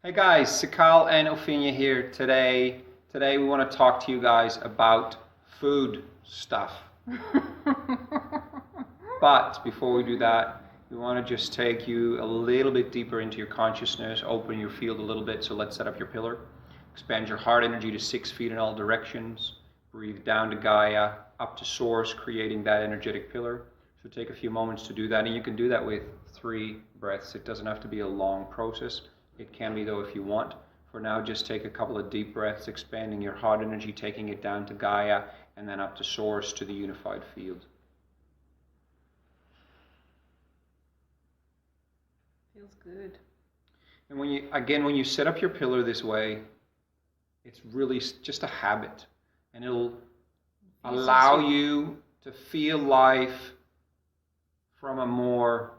Hey guys, Sikaal and Opheana here today. Today we want to talk to you guys about food stuff. But before we do that, we want to just take you a little bit deeper into your consciousness, open your field a little bit. So let's set up your pillar. Expand your heart energy to 6 feet in all directions. Breathe down to Gaia, up to Source, creating that energetic pillar. So take a few moments to do that, and you can do that with 3 breaths. It doesn't have to be a long process. It can be though if you want. For now, just take a couple of deep breaths, expanding your heart energy, taking it down to Gaia, and then up to Source, to the unified field. Feels good. And when you set up your pillar this way, it's really just a habit, and it'll allow you to feel life from a more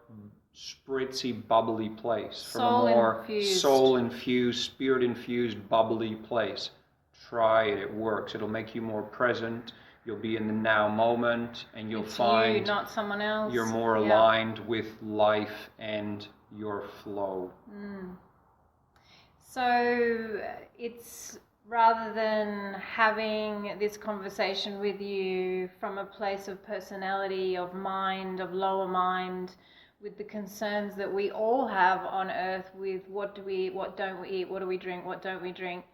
spritzy, bubbly place, from a more soul-infused, spirit-infused, bubbly place. Try it, it works. It'll make you more present. You'll be in the now moment, and you'll find you, not someone else. You're more aligned with life and your flow. So it's rather than having this conversation with you from a place of personality, of mind, of lower mind, with the concerns that we all have on earth with what don't we eat, what do we drink, what don't we drink,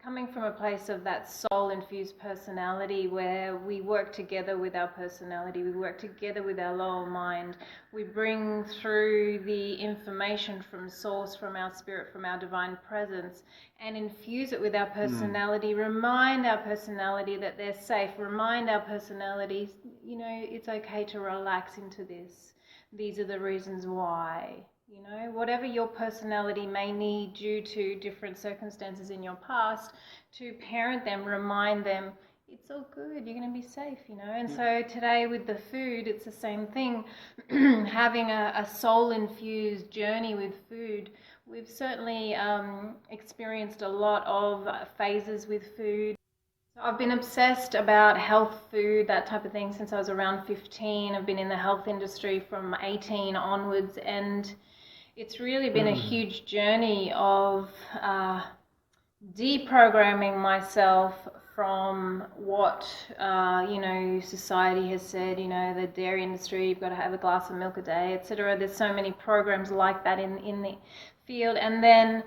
coming from a place of that soul-infused personality where we work together with our personality, we work together with our lower mind, we bring through the information from Source, from our spirit, from our divine presence, and infuse it with our personality, remind our personality that they're safe, remind our personality, it's okay to relax into this. These are the reasons why. Whatever your personality may need due to different circumstances in your past, to parent them, remind them, it's all good, you're going to be safe, And so today with the food, it's the same thing. Having a soul-infused journey with food, we've certainly experienced a lot of phases with food. I've been obsessed about health food, that type of thing, since I was around 15. I've been in the health industry from 18 onwards, and it's really been a huge journey of deprogramming myself from what, society has said, the dairy industry, you've got to have a glass of milk a day, etc. There's so many programs like that in the field. And then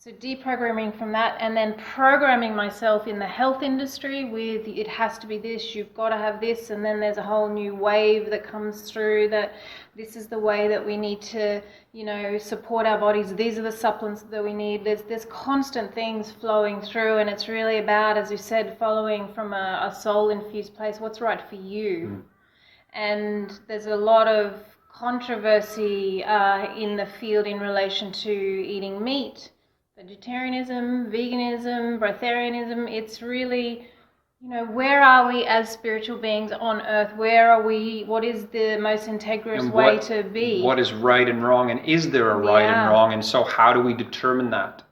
so deprogramming from that, and then programming myself in the health industry with it has to be this, you've got to have this, and then there's a whole new wave that comes through that this is the way that we need to, support our bodies. These are the supplements that we need. There's constant things flowing through, and it's really about, as you said, following from a soul-infused place, what's right for you. And there's a lot of controversy in the field in relation to eating meat. Vegetarianism, veganism, breatharianism, it's really, where are we as spiritual beings on earth? Where are we? What is the most integrous way to be? What is right and wrong, and is there a right and wrong? And so how do we determine that?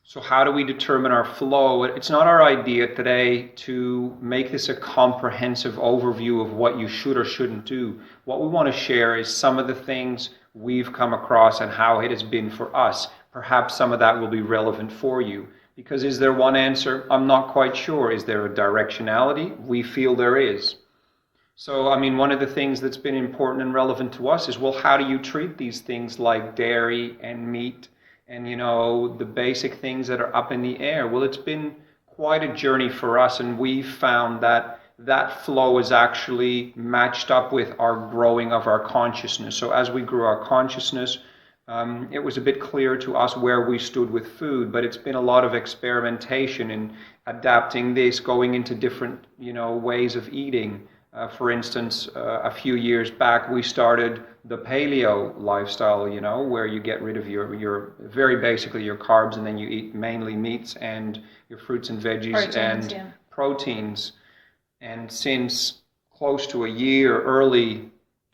So how do we determine our flow? It's not our idea today to make this a comprehensive overview of what you should or shouldn't do. What we want to share is some of the things we've come across and how it has been for us. Perhaps some of that will be relevant for you. Because is there one answer? I'm not quite sure. Is there a directionality? We feel there is. So, one of the things that's been important and relevant to us is, well, how do you treat these things like dairy and meat and, the basic things that are up in the air? Well, it's been quite a journey for us, and we've found that flow is actually matched up with our growing of our consciousness. So as we grew our consciousness, it was a bit clear to us where we stood with food, but it's been a lot of experimentation in adapting this, going into different, ways of eating. For instance, a few years back, we started the Paleo lifestyle, where you get rid of your very basically your carbs, and then you eat mainly meats and your fruits and veggies proteins. And since close to a year, early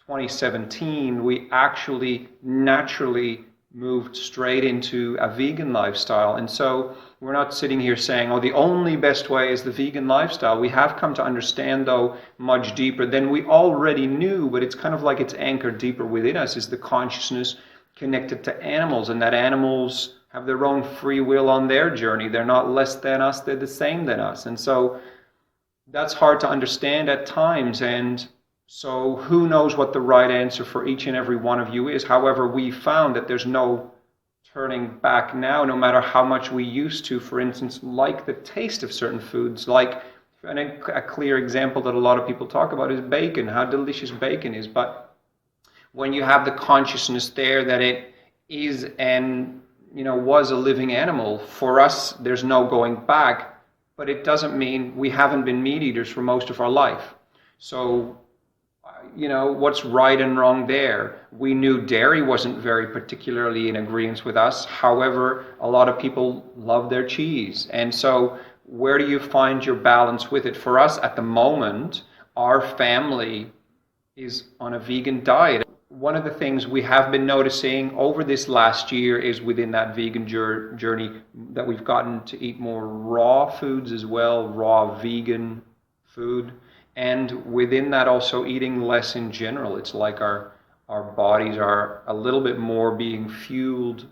2017, we actually naturally moved straight into a vegan lifestyle. And so we're not sitting here saying, the only best way is the vegan lifestyle. We have come to understand, though, much deeper than we already knew, but it's kind of like it's anchored deeper within us, is the consciousness connected to animals, and that animals have their own free will on their journey. They're not less than us, they're the same than us. And so that's hard to understand at times. And so who knows what the right answer for each and every one of you is. However, we found that there's no turning back now, no matter how much we used to, for instance, like the taste of certain foods. Like, and a clear example that a lot of people talk about is bacon, how delicious bacon is. But when you have the consciousness there that it is and was a living animal, for us, there's no going back. But it doesn't mean we haven't been meat eaters for most of our life. So, what's right and wrong there? We knew dairy wasn't very particularly in agreement with us. However, a lot of people love their cheese. And so where do you find your balance with it? For us at the moment, our family is on a vegan diet. One of the things we have been noticing over this last year is within that vegan journey that we've gotten to eat more raw foods as well, raw vegan food. And within that also eating less in general. It's like our bodies are a little bit more being fueled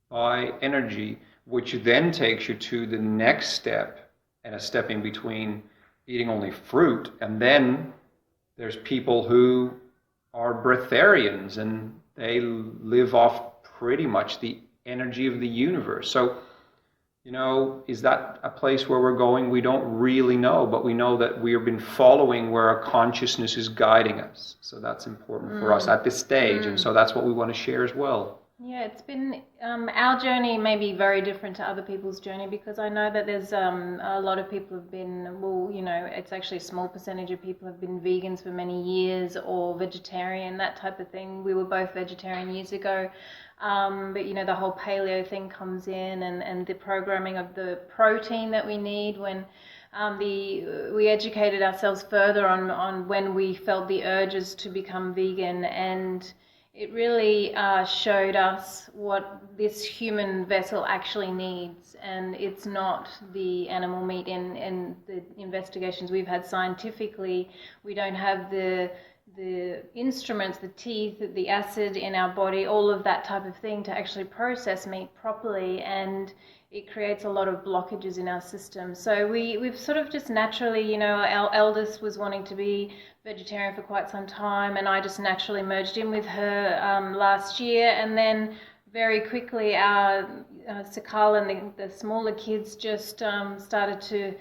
by energy, which then takes you to the next step, and a step in between eating only fruit. And then there's people who are breatharians, and they live off pretty much the energy of the universe. So, is that a place where we're going? We don't really know, but we know that we have been following where our consciousness is guiding us. So that's important for us at this stage, and so that's what we want to share as well. Yeah, it's been, our journey may be very different to other people's journey, because I know that there's a lot of people have been, it's actually a small percentage of people have been vegans for many years, or vegetarian, that type of thing. We were both vegetarian years ago, but the whole paleo thing comes in, and the programming of the protein that we need when we educated ourselves further on when we felt the urges to become vegan, and it really showed us what this human vessel actually needs, and it's not the animal meat. In the investigations we've had scientifically, we don't have the instruments, the teeth, the acid in our body, all of that type of thing to actually process meat properly, and it creates a lot of blockages in our system. So we've sort of just naturally, our eldest was wanting to be vegetarian for quite some time, and I just naturally merged in with her last year, and then very quickly our Sikaal and the smaller kids just started to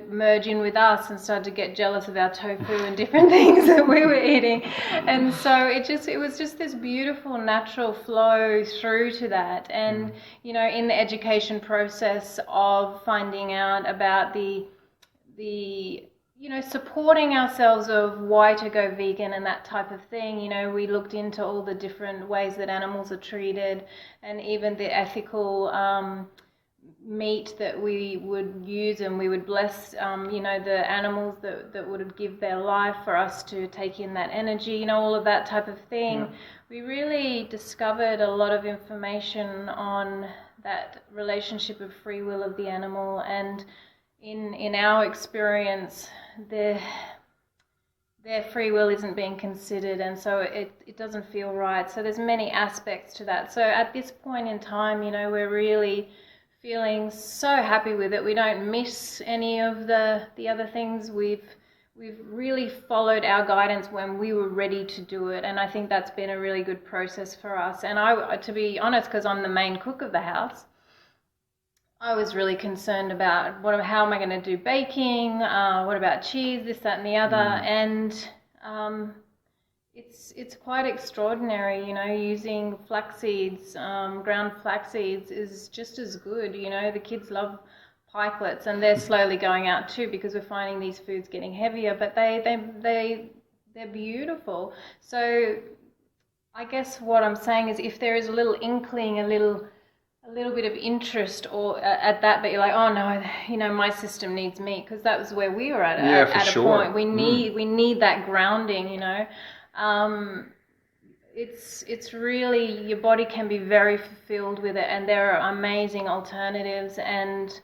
merge in with us and started to get jealous of our tofu and different things that we were eating. And so it was just this beautiful natural flow through to that. And in the education process of finding out about the supporting ourselves of why to go vegan and that type of thing, we looked into all the different ways that animals are treated, and even the ethical meat that we would use, and we would bless the animals that would give their life for us to take in that energy, all of that type of thing. Yeah. We really discovered a lot of information on that relationship of free will of the animal, and in our experience, their free will isn't being considered, and so it doesn't feel right. So there's many aspects to that. So at this point in time, we're really feeling so happy with it. We don't miss any of the other things. We've really followed our guidance when we were ready to do it, and I think that's been a really good process for us. And I, to be honest, because I'm the main cook of the house, I was really concerned about how am I going to do baking, what about cheese, this, that and the other, and it's quite extraordinary, using flax seeds, ground flax seeds is just as good. The kids love pikelets, and they're slowly going out too, because we're finding these foods getting heavier, but they're beautiful. So I guess what I'm saying is, if there is a little inkling, a little bit of interest or at that, but you're like, oh no, my system needs meat, because that was where we were at a point. We need that grounding, It's really, your body can be very fulfilled with it, and there are amazing alternatives, and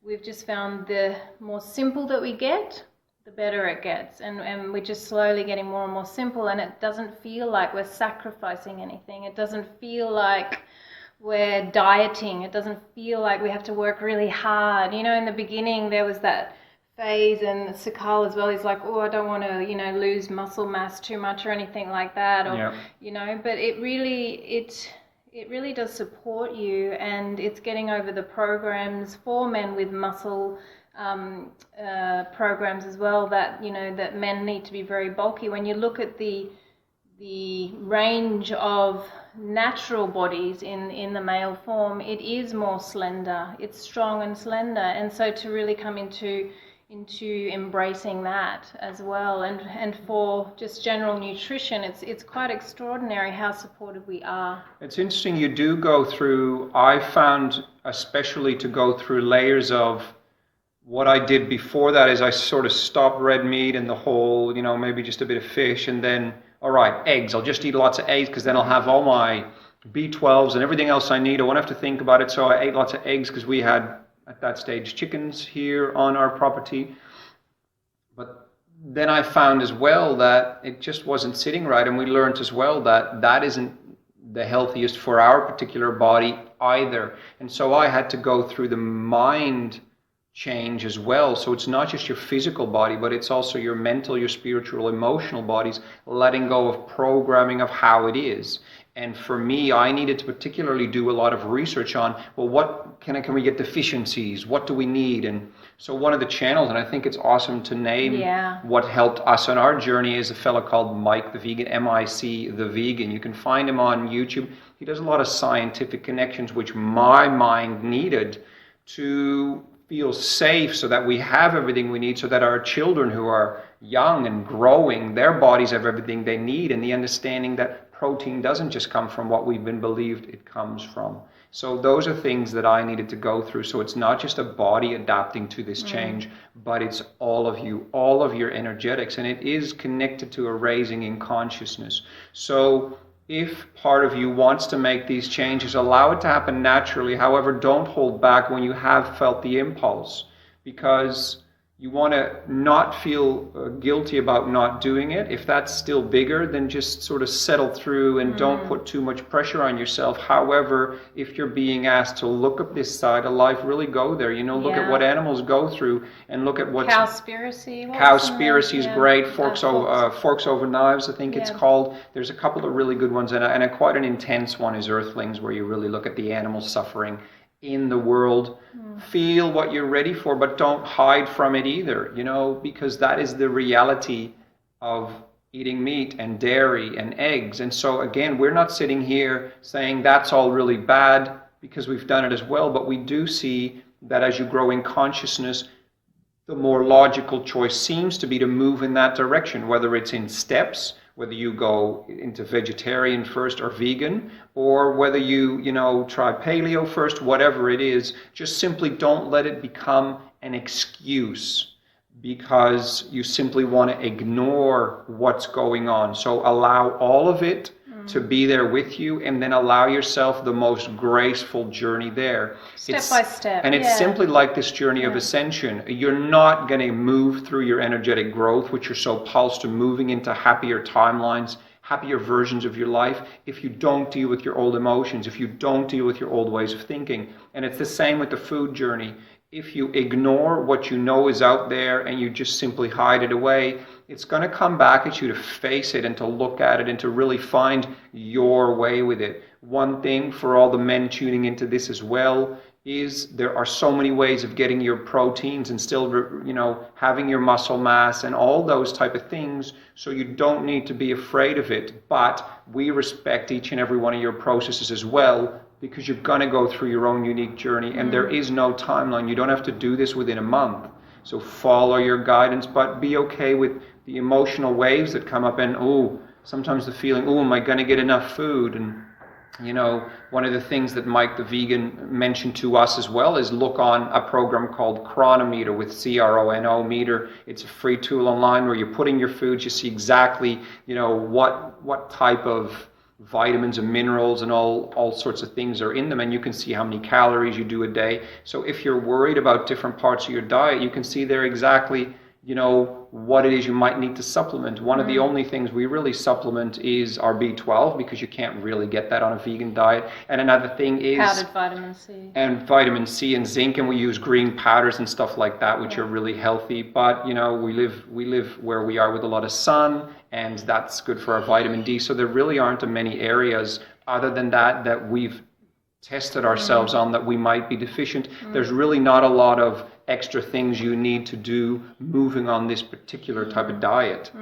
we've just found the more simple that we get, the better it gets. And we're just slowly getting more and more simple, and it doesn't feel like we're sacrificing anything. It doesn't feel like we're dieting. It doesn't feel like we have to work really hard. You know, in the beginning there was that phase, and Sikaal as well, he's like, oh, I don't want to, you know, lose muscle mass too much or anything like that, or you know, but it really does support you, and it's getting over the programs for men with muscle programs as well, that, you know, that men need to be very bulky. When you look at the range of natural bodies in the male form, it is more slender, it's strong and slender, and so to really come into embracing that as well, and for just general nutrition, it's quite extraordinary how supported we are. It's interesting, you do go through, I found especially to go through layers of what I did before that is I sort of stopped red meat and the whole, you know, maybe just a bit of fish, and then, all right, eggs, I'll just eat lots of eggs because then I'll have all my B12s and everything else I need. I won't have to think about it. So I ate lots of eggs because we had, at that stage, chickens here on our property. But then I found as well that it just wasn't sitting right, and we learned as well that that isn't the healthiest for our particular body either. And so I had to go through the mind change as well. So it's not just your physical body, but it's also your mental, your spiritual, emotional bodies, letting go of programming of how it is. And for me, I needed to particularly do a lot of research on, well, what can we get deficiencies? What do we need? And so one of the channels, and I think it's awesome to name what helped us on our journey, is a fellow called Mike the Vegan, M-I-C the Vegan. You can find him on YouTube. He does a lot of scientific connections, which my mind needed to feel safe, so that we have everything we need, so that our children who are young and growing, their bodies have everything they need, and the understanding that protein doesn't just come from what we've been believed it comes from. So those are things that I needed to go through. So it's not just a body adapting to this change, but it's all of you, all of your energetics, and it is connected to a raising in consciousness. So if part of you wants to make these changes, allow it to happen naturally. However, don't hold back when you have felt the impulse, because you want to not feel guilty about not doing it. If that's still bigger, then just sort of settle through and don't put too much pressure on yourself. However, if you're being asked to look at this side of life, really go there. You know, look at what animals go through, and look at what's... Cowspiracy. Cowspiracy is great. Forks Over Knives, I think it's called. There's a couple of really good ones, and quite an intense one is Earthlings, where you really look at the animal suffering in the world. Feel what you're ready for, but don't hide from it either, you know, because that is the reality of eating meat and dairy and eggs. And so again, we're not sitting here saying that's all really bad, because we've done it as well, but we do see that as you grow in consciousness, the more logical choice seems to be to move in that direction, whether it's in steps, whether you go into vegetarian first or vegan, or whether you try paleo first, whatever it is. Just simply don't let it become an excuse because you simply want to ignore what's going on. So allow all of it to be there with you, and then allow yourself the most graceful journey there. Step by step. And it's simply like this journey of ascension. You're not going to move through your energetic growth, which you're so pulsed to moving into happier timelines, happier versions of your life, if you don't deal with your old emotions, if you don't deal with your old ways of thinking. And it's the same with the food journey. If you ignore what you know is out there and you just simply hide it away, it's going to come back at you to face it and to look at it and to really find your way with it. One thing for all the men tuning into this as well is there are so many ways of getting your proteins and still, having your muscle mass and all those type of things. So you don't need to be afraid of it. But we respect each and every one of your processes as well, because you're going to go through your own unique journey, and there is no timeline. You don't have to do this within a month. So follow your guidance, but be okay with the emotional waves that come up, and sometimes the feeling, am I going to get enough food? And one of the things that Mike the Vegan mentioned to us as well is look on a program called Chronometer, with CRONO meter. It's a free tool online where you're putting your foods. You see exactly, what type of vitamins and minerals and all sorts of things are in them, and you can see how many calories you do a day. So if you're worried about different parts of your diet, you can see there exactly, what it is you might need to supplement. One of the only things we really supplement is our B12, because you can't really get that on a vegan diet. And another thing is powdered vitamin C. And vitamin C and zinc, and we use green powders and stuff like that, which are really healthy. But we live where we are with a lot of sun, and that's good for our vitamin D. So there really aren't many areas other than that we've tested ourselves on that we might be deficient. There's really not a lot of extra things you need to do moving on this particular type of diet.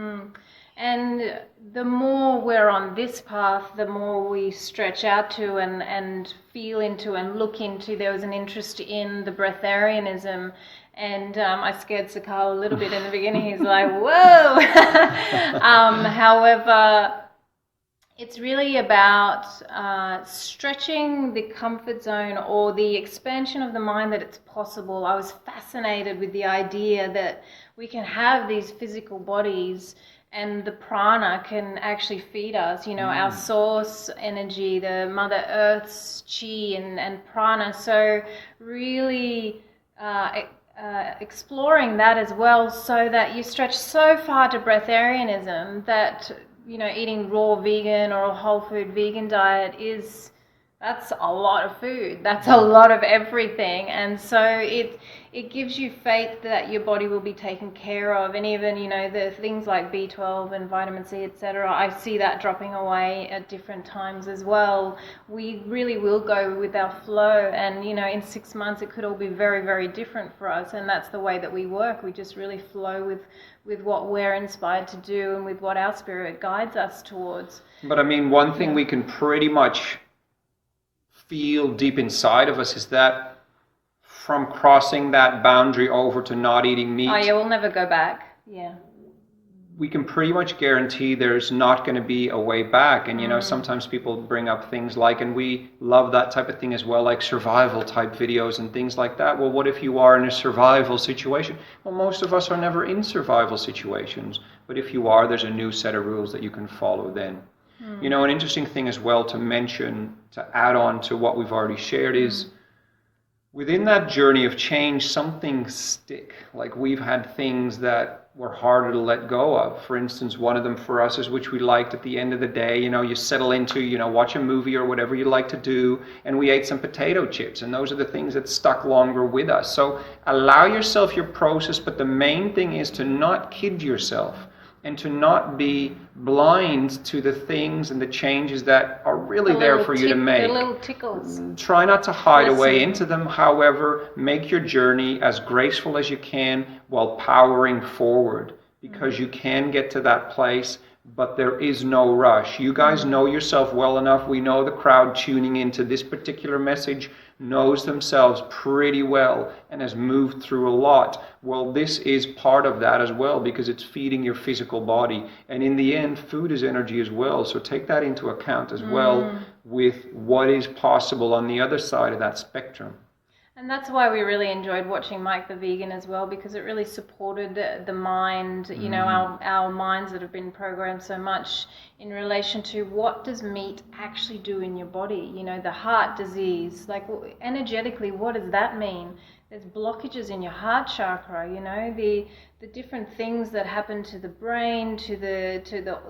And the more we're on this path, the more we stretch out to and feel into and look into. There was an interest in the Breatharianism, and I scared Sikaal a little bit in the beginning. He's like, whoa! However, it's really about stretching the comfort zone or the expansion of the mind, that it's possible. I was fascinated with the idea that we can have these physical bodies and the prana can actually feed us, our source energy, the Mother Earth's chi and prana. So really exploring that as well, so that you stretch so far to Breatharianism that eating raw vegan or a whole food vegan diet that's a lot of food. That's a lot of everything. And so it gives you faith that your body will be taken care of. And even, the things like B12 and vitamin C, etc., I see that dropping away at different times as well. We really will go with our flow. And, in 6 months, it could all be very, very different for us. And that's the way that we work. We just really flow with what we're inspired to do and with what our spirit guides us towards. But I mean, one thing we can pretty much feel deep inside of us is that from crossing that boundary over to not eating meat, we'll never go back. We can pretty much guarantee there's not going to be a way back. And sometimes people bring up things like, and we love that type of thing as well, like survival type videos and things like that. Well, what if you are in a survival situation? Well, most of us are never in survival situations, but if you are, there's a new set of rules that you can follow then. An interesting thing as well to mention, to add on to what we've already shared, is within that journey of change, some things stick. Like we've had things that were harder to let go of. For instance, one of them for us is, which we liked at the end of the day, you settle into, watch a movie or whatever you like to do, and we ate some potato chips, and those are the things that stuck longer with us. So allow yourself your process, but the main thing is to not kid yourself, and to not be blind to the things and the changes that are really there for you to make. The little tickles. Try not to hide away into them. However, make your journey as graceful as you can while powering forward, because you can get to that place, but there is no rush. You guys know yourself well enough. We know the crowd tuning into this particular message knows themselves pretty well and has moved through a lot. Well, this is part of that as well, because it's feeding your physical body. And in the end, food is energy as well. So take that into account as well with what is possible on the other side of that spectrum. And that's why we really enjoyed watching Mike the Vegan as well, because it really supported the mind, our minds that have been programmed so much in relation to what does meat actually do in your body, the heart disease, like energetically, what does that mean? There's blockages in your heart chakra, the different things that happen to the brain, to the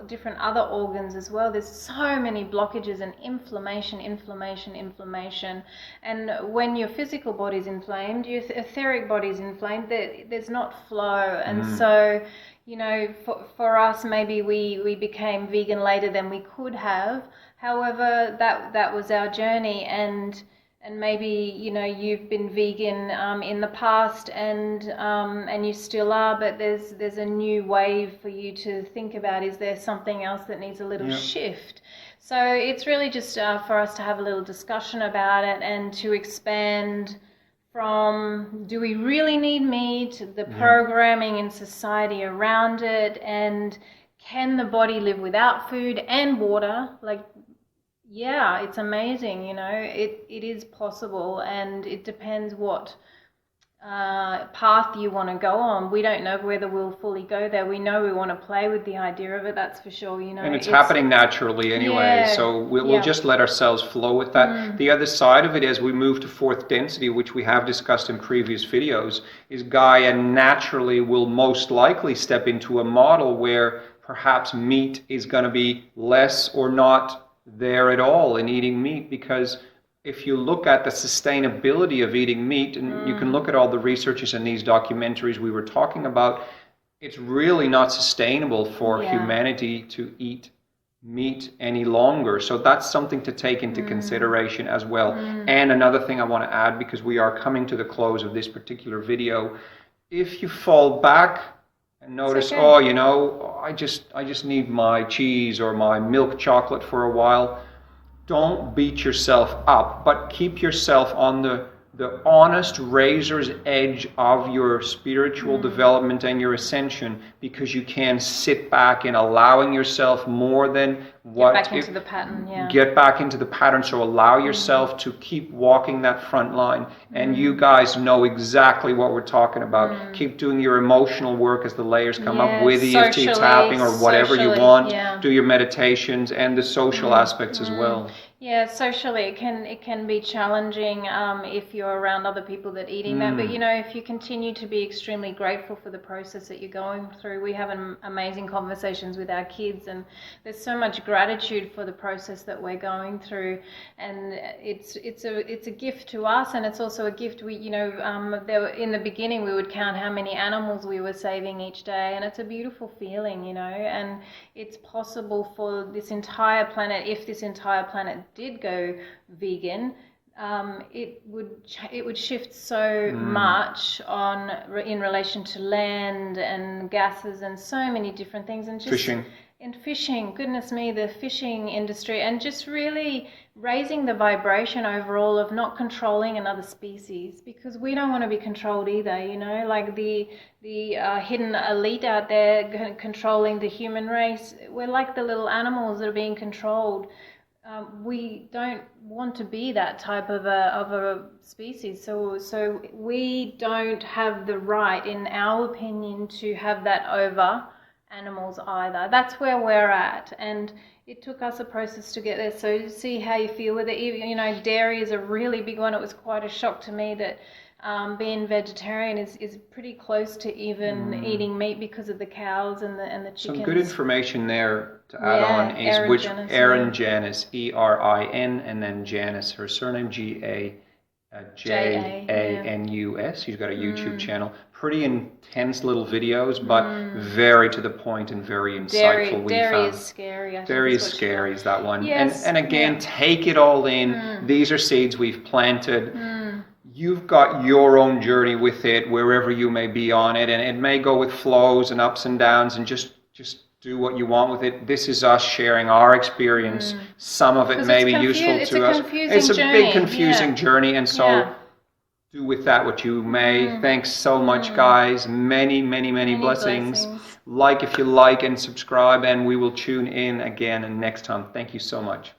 different other organs as well. There's so many blockages and inflammation. And when your physical body's inflamed, your etheric body's inflamed, there's not flow. And so, for us, maybe we became vegan later than we could have. However, that was our journey, and maybe you've been vegan in the past and you still are, but there's a new wave for you to think about. Is there something else that needs a little shift? So it's really just for us to have a little discussion about it and to expand from, do we really need meat, the programming in society around it, and can the body live without food and water? It's amazing, it is possible, and it depends what path you want to go on. We don't know whether we'll fully go there. We know we want to play with the idea of it, that's for sure. You know, and it's happening naturally anyway, so we'll just let ourselves flow with that. The other side of it, as we move to fourth density, which we have discussed in previous videos, is Gaia naturally will most likely step into a model where perhaps meat is going to be less or not there at all in eating meat, because if you look at the sustainability of eating meat, and you can look at all the researches in these documentaries we were talking about, it's really not sustainable for humanity to eat meat any longer. So that's something to take into consideration as well. And another thing I want to add, because we are coming to the close of this particular video, if you fall back and notice, oh, you know, I just need my cheese or my milk chocolate for a while, don't beat yourself up, but keep yourself on the honest razor's edge of your spiritual development and your ascension, because you can sit back in allowing yourself more than what... Get back into the pattern, Get back into the pattern, so allow yourself to keep walking that front line. And you guys know exactly what we're talking about. Keep doing your emotional work as the layers come up with EFT tapping or whatever you want. Do your meditations and the social aspects as well. Yeah, socially it can be challenging if you're around other people that are eating that. But you know, if you continue to be extremely grateful for the process that you're going through, we have amazing conversations with our kids, and there's so much gratitude for the process that we're going through, and it's a gift to us, and it's also a gift. We, you know, there were, in the beginning we would count how many animals we were saving each day, and it's a beautiful feeling, you know, and it's possible for this entire planet, if this entire planet did go vegan, it would shift so much in relation to land and gases and so many different things, and just fishing, goodness me, the fishing industry, and just really raising the vibration overall of not controlling another species, because we don't want to be controlled either, you know, like the hidden elite out there controlling the human race. We're like the little animals that are being controlled. We don't want to be that type of a species, so we don't have the right, in our opinion, to have that over animals either. That's where we're at, and it took us a process to get there. So see how you feel with it. You know, dairy is a really big one. It was quite a shock to me that being vegetarian is pretty close to even eating meat because of the cows and the chickens. Some good information there to add on is Erin Janice, E-R-I-N, and then Janice, her surname G-A-J-A-N-U-S. She's got a YouTube channel. Pretty intense little videos, but very to the point and very insightful. Dairy is scary. Dairy is scary is that one. Yes. And again, take it all in. These are seeds we've planted. You've got your own journey with it, wherever you may be on it, and it may go with flows and ups and downs, and just do what you want with it. This is us sharing our experience. Some of it may be useful to us. It's a big confusing journey, and so do with that what you may. Thanks so much, guys. Many blessings. Like if you like, and subscribe, and we will tune in again next time. Thank you so much.